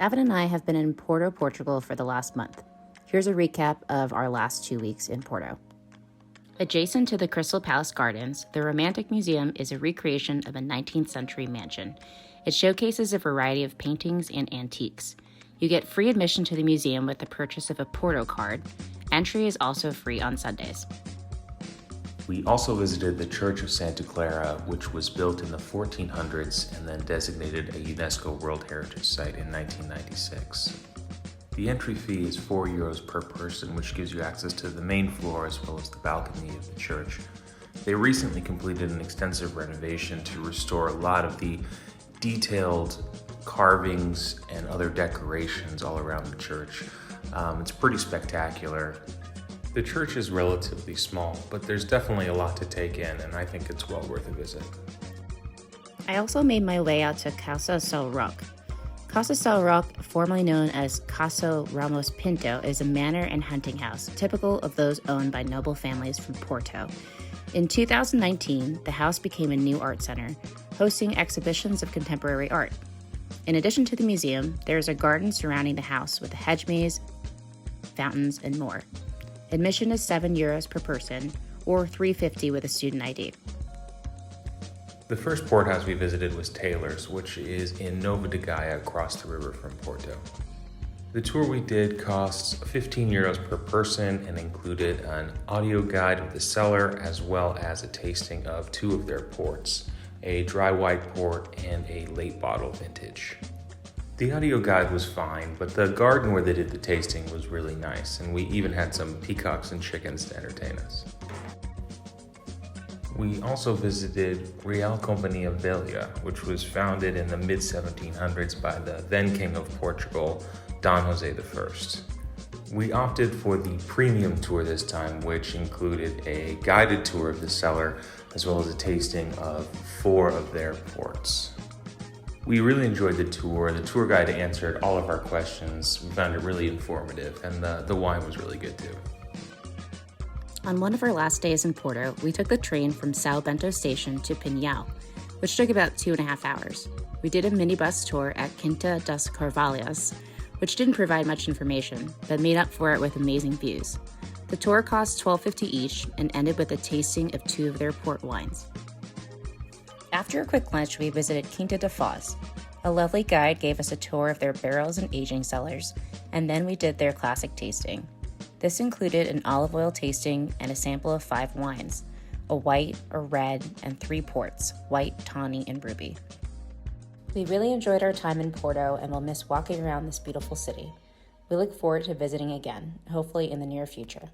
Evan and I have been in Porto, Portugal for the last month. Here's a recap of our last 2 weeks in Porto. Adjacent to the Crystal Palace Gardens, the Romantic Museum is a recreation of a 19th century mansion. It showcases a variety of paintings and antiques. You get free admission to the museum with the purchase of a Porto card. Entry is also free on Sundays. We also visited the Church of Santa Clara, which was built in the 1400s and then designated a UNESCO World Heritage Site in 1996. The entry fee is €4 per person, which gives you access to the main floor as well as the balcony of the church. They recently completed an extensive renovation to restore a lot of the detailed carvings and other decorations all around the church. It's pretty spectacular. The church is relatively small, but there's definitely a lot to take in, and I think it's well worth a visit. I also made my way out to Casa São Roque. Casa São Roque, formerly known as Casa Ramos Pinto, is a manor and hunting house, typical of those owned by noble families from Porto. In 2019, the house became a new art center, hosting exhibitions of contemporary art. In addition to the museum, there is a garden surrounding the house with a hedge maze, fountains, and more. Admission is €7 per person, or $3.50 with a student ID. The first port house we visited was Taylor's, which is in Nova de Gaia across the river from Porto. The tour we did costs €15 per person and included an audio guide of the cellar as well as a tasting of 2 of their ports, a dry white port and a late bottle vintage. The audio guide was fine, but the garden where they did the tasting was really nice, and we even had some peacocks and chickens to entertain us. We also visited Real Compania Velha, which was founded in the mid-1700s by the then King of Portugal, Dom José I. We opted for the premium tour this time, which included a guided tour of the cellar as well as a tasting of 4 of their ports. We really enjoyed the tour. The tour guide answered all of our questions. We found it really informative, and the wine was really good too. On one of our last days in Porto, we took the train from São Bento station to Pinhal, which took about 2.5 hours. We did a minibus tour at Quinta das Carvalhas, which didn't provide much information, but made up for it with amazing views. The tour cost $12.50 each and ended with a tasting of 2 of their port wines. After a quick lunch, we visited Quinta de Foss. A lovely guide gave us a tour of their barrels and aging cellars, and then we did their classic tasting. This included an olive oil tasting and a sample of 5 wines, a white, a red, and 3 ports, white, tawny, and ruby. We really enjoyed our time in Porto and will miss walking around this beautiful city. We look forward to visiting again, hopefully in the near future.